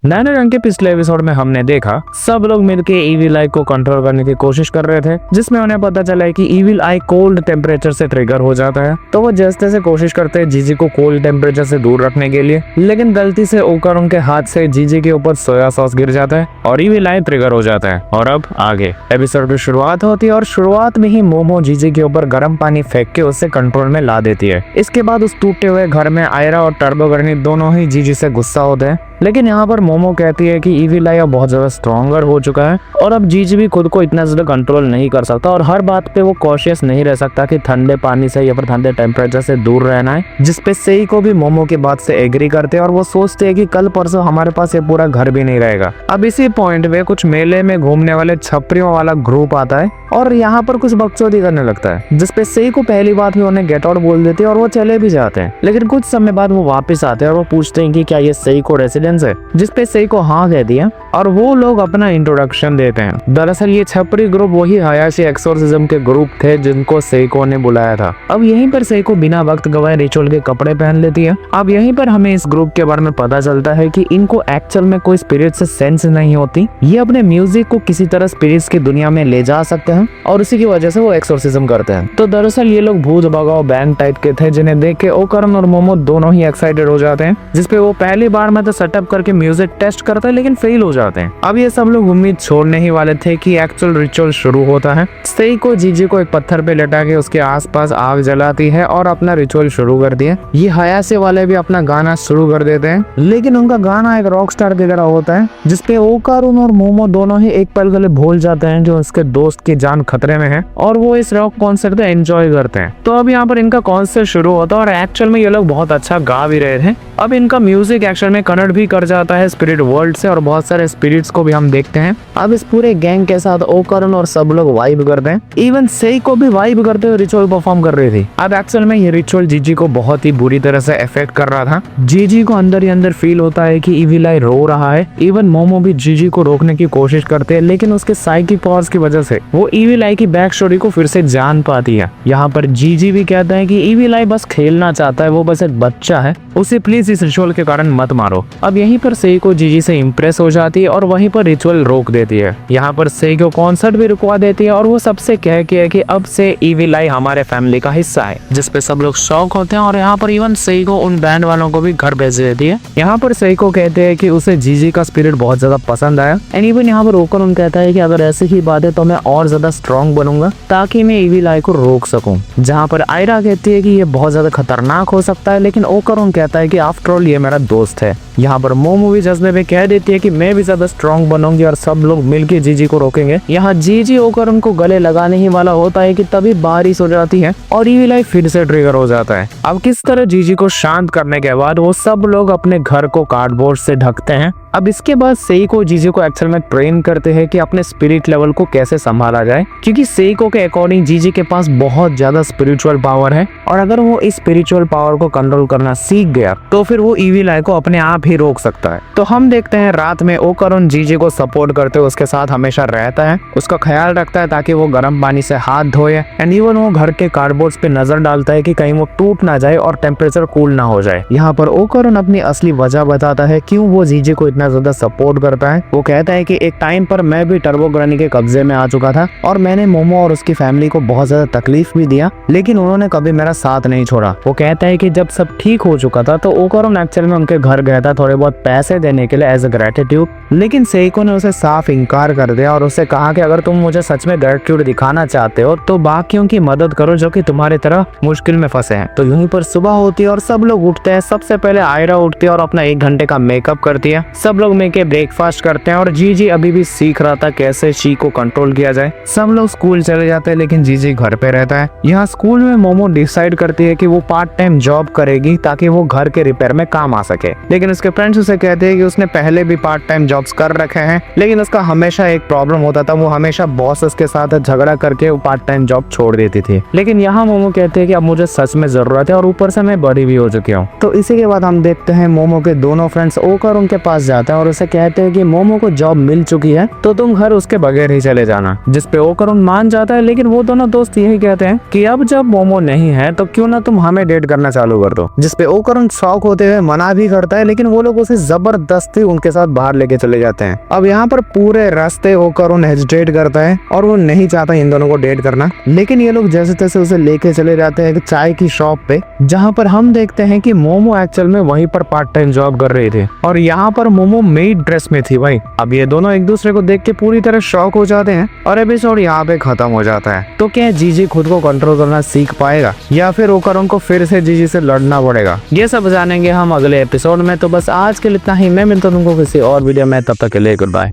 Nano रंग के पिछले एपिसोड में हमने देखा सब लोग मिलकर इविल आई को कंट्रोल करने की कोशिश कर रहे थे, जिसमें उन्हें पता चला है कि इविल आई कोल्ड टेम्परेचर से ट्रिगर हो जाता है। तो वो जैसे तैसे कोशिश करते हैं जीजी को कोल्ड टेम्परेचर से दूर रखने के लिए, लेकिन गलती से ओकारों के हाथ से जीजी के ऊपर सोया सॉस गिर जाता है और इविल आई ट्रिगर हो जाता है। और अब आगे एपिसोड की शुरुआत होती है और शुरुआत में ही मोमो जीजी के ऊपर गर्म पानी फेंक के उससे कंट्रोल में ला देती है। इसके बाद उस टूटे हुए घर में आयरा और टर्बो गर्नी दोनों ही जीजी से गुस्सा होते हैं, लेकिन यहाँ पर मोमो कहती है कि इविल आई अब बहुत ज्यादा स्ट्रॉन्गर हो चुका है और अब जीजी भी खुद को इतना ज्यादा कंट्रोल नहीं कर सकता और हर बात पे वो कॉशियस नहीं रह सकता कि ठंडे पानी से या फिर ठंडे टेम्परेचर से दूर रहना है। जिसपे सेई को भी मोमो की बात से एग्री करते हैं और वो सोचते हैं कि कल परसों हमारे पास ये पूरा घर भी नहीं रहेगा। अब इसी पॉइंट पे कुछ मेले में घूमने वाले छपरियों वाला ग्रुप आता है और यहाँ पर कुछ बकचोदी करने लगता है, जिसपे सेई को पहली बात में उन्हें गेट आउट बोल देते हैं और वो चले भी जाते हैं। लेकिन कुछ समय बाद वो वापस आते हैं और वो पूछते हैं कि क्या ये सेई को रेसिडेंस है, जिसपे सेई को हाँ कह दिया और वो लोग अपना इंट्रोडक्शन देते हैं। दरअसल ये छपरी ग्रुप वही हायाशी एक्सोर्सिज्म के ग्रुप थे जिनको सेइको ने बुलाया था। अब यहीं पर सेइको बिना वक्त गवाए रिचुअल के कपड़े पहन लेती है। अब यहीं पर हमें इस ग्रुप के बारे में पता चलता है कि इनको एक्चुअल में कोई स्पिरिट से सेंस नहीं होती, ये अपने म्यूजिक को किसी तरह स्पिरिट्स की दुनिया में ले जा सकते हैं और उसी की वजह से वो एक्सोर्सिज्म करते हैं। तो दरअसल ये लोग भूत भगाओ बैंड टाइप के थे, जिन्हें देख के ओकरन और मोमो दोनों ही एक्साइटेड हो जाते हैं, जिसपे वो पहली बार में तो सेटअप करके म्यूजिक टेस्ट करता है लेकिन फेल हो जाते हैं। अब ये सब लोग उम्मीद छोड़ने ही वाले थे कि एक्चुअल रिचुअल शुरू होता है। सेइको जीजी को एक पत्थर पे लेटा के उसके आसपास आग जलाती है और अपना रिचुअल शुरू कर दिया। ये हायासे वाले भी अपना गाना शुरू कर देते हैं, लेकिन उनका गाना एक रॉक स्टार की तरह होता है, जिसपे ओकारुन और मोमो दोनों ही एक पल के लिए भूल जाते हैं जो उसके दोस्त की जान खतरे में है और वो इस रॉक कॉन्सर्ट को एंजॉय करते हैं। तो अब यहाँ पर इनका कॉन्सर्ट शुरू होता है और एक्चुअल में ये लोग बहुत अच्छा गा भी रहे थे। अब इनका म्यूजिक एक्चुअल में कनेक्ट भी कर जाता है स्पिरिट वर्ल्ड से और बहुत सारे स्पिरिट्स को भी हम देखते हैं। अब इस पूरे गैंग के साथ ओकारुन और सब लोग वाइब करते हैं, इवन सेई को भी वाइब करते हुए रिचुअल परफॉर्म कर रही थी। अब एक्चुअल में ये रिचुअल जीजी को बहुत ही बुरी तरह से अफेक्ट कर रहा था। जीजी को अंदर ही अंदर फील होता है कि इविल आई रो रहा है। इवन मोमो भी जीजी को रोकने की कोशिश करते हैं, लेकिन उसके साइकिक पावर्स की वजह से वो इविल आई की बैक स्टोरी को फिर से जान पाती है। यहाँ पर जीजी भी कहता है कि इविल आई बस खेलना चाहता है, वो बस एक बच्चा है, उसे प्लीज इस रिचुअल के कारण मत मारो। अब यहीं पर सेई को जीजी से इम्प्रेस हो जाती है और वहीं पर रिचुअल रोक देती है। यहाँ पर सेई को कॉन्सर्ट भी रुकवा देती है और वो सबसे कह के है कि अब से इविल आई हमारे फैमिली का हिस्सा है, जिसपे सब लोग शौक होते हैं और यहाँ पर इवन सेई को उन बैंड वालों को भी घर भेज देती है। यहाँ पर सेई को कहते हैं कि उसे जीजी का स्पिरिट बहुत ज्यादा पसंद आया एंड इवन यहाँ पर ओकारुन कहता है कि अगर ऐसी ही बात है तो मैं और ज्यादा स्ट्रॉन्ग बनूंगा ताकि मैं इविल आई को रोक सकूं। जहाँ पर आयरा कहती है कि ये बहुत ज्यादा खतरनाक हो सकता है, लेकिन ओकारुन कहता है कि आफ्टर ऑल ये मेरा दोस्त है। यहाँ पर मोमो भी जज्बे में कह देती है कि मैं भी ज्यादा स्ट्रॉन्ग बनूंगी और सब लोग मिलकर जीजी को रोकेंगे। यहाँ जीजी ओकारुन को गले लगाने ही वाला होता है कि तभी बारिश हो जाती है और इविल आई फिर से ट्रिगर हो जाता है। अब किस तरह जीजी को शांत करने के बाद वो सब लोग अपने घर को कार्डबोर्ड से ढकते हैं। अब इसके बाद सेई को जीजी को एक्चुअल में ट्रेन करते हैं कि अपने स्पिरिट लेवल को कैसे संभाला जाए, क्योंकि सेइको के अकॉर्डिंग जीजी के पास बहुत ज्यादा स्पिरिचुअल पावर है और अगर वो इस स्पिरिचुअल पावर को कंट्रोल करना सीख गया तो फिर वो इविल आई को अपने आप ही रोक सकता है। तो हम देखते हैं रात में ओकारुन जीजी को सपोर्ट करते हुए उसके साथ हमेशा रहता है, उसका ख्याल रखता है ताकि वो गर्म पानी से हाथ धोए एंड इवन वो घर के कार्डबोर्ड पे नजर डालता है कि कहीं वो टूट ना जाए और टेम्परेचर कूल ना हो जाए। यहाँ पर ओकारुन अपनी असली वजह बताता है क्यों वो जीजी को इतना ज्यादा सपोर्ट करता है। वो कहता है कि एक टाइम पर मैं भी टर्बो ग्रैनी के कब्जे में आ चुका था और मैंने मोमो और उसकी फैमिली को बहुत ज्यादा तकलीफ भी दिया, लेकिन उन्होंने कभी मेरा साथ नहीं छोड़ा। वो कहता है कि जब सब ठीक हो चुका था तो ओकारुन एक्चुअल में उनके घर गया था थोड़े बहुत पैसे देने के लिए एज अ ग्रेटिट्यूड, लेकिन सेइको ने उसे साफ इनकार कर दिया और उससे कहा कि अगर तुम मुझे सच में ग्रेटिट्यूड दिखाना चाहते हो तो बाकियों की मदद करो जो कि तुम्हारी तरह मुश्किल में फंसे हैं। तो यूं पर सुबह होती है और सब लोग उठते हैं। सबसे पहले आयरा उठती है और अपना 1 घंटे का मेकअप करती है। सब लोग मिलकर ब्रेकफास्ट करते हैं और जीजी अभी भी सीख रहा था कैसे शी को कंट्रोल किया जाए। सब लोग स्कूल चले जाते हैं लेकिन जीजी घर पे रहता है। यहाँ स्कूल में मोमो डिसाइड करती है कि वो पार्ट टाइम जॉब करेगी ताकि वो घर के रिपेयर में काम आ सके, लेकिन उसके फ्रेंड्स उसे कहते हैं कि उसने पहले भी पार्ट टाइम जॉब्स कर रखे हैं, लेकिन उसका हमेशा एक प्रॉब्लम होता था, वो हमेशा बॉसेस के साथ झगड़ा करके वो पार्ट टाइम जॉब छोड़ देती थी। लेकिन यहाँ मोमो कहते हैं कि अब मुझे सच में जरूरत है और ऊपर से मैं बड़ी भी हो चुकी हूँ। तो इसी के बाद हम देखते हैं मोमो के दोनों फ्रेंड्स ओकारुन के पास जाता है और उसे कहते हैं कि मोमो को जॉब मिल चुकी है तो तुम घर उसके बगैर ही चले जाना, जिसपे ओकरुन मान जाता है। लेकिन वो दोनों दोस्त यही कहते हैं कि अब जब मोमो नहीं है तो क्यों ना तुम हमें डेट करना चालू कर दो, जिसपे ओकरुन शौक होते हुए मना भी करता है, लेकिन वो लोग उसे जबरदस्ती उनके साथ बाहर लेके चले जाते हैं। अब यहाँ पर पूरे रास्ते ओकरुन हेजिटेट करता है और वो नहीं चाहता इन दोनों को डेट करना, लेकिन ये लोग जैसे तैसे उसे लेके चले जाते हैं एक चाय की शॉप पे, जहाँ पर हम देखते हैं कि मोमो एक्चुअल में वहीं पर पार्ट टाइम जॉब कर रही थी और यहाँ पर मोमो मेड ड्रेस में थी भाई। अब ये दोनों एक दूसरे को देख के पूरी तरह शॉक हो जाते हैं और एपिसोड यहाँ पे खत्म हो जाता है। तो क्या जीजी खुद को कंट्रोल करना सीख पाएगा या फिर ओकरुन को फिर से जीजी से लड़ना पड़ेगा, ये सब जानेंगे हम अगले एपिसोड में। तो बस आज के लिए इतना ही, मैं मिलता हूँ तुमको किसी और वीडियो में, तब तक के लिए गुड बाय।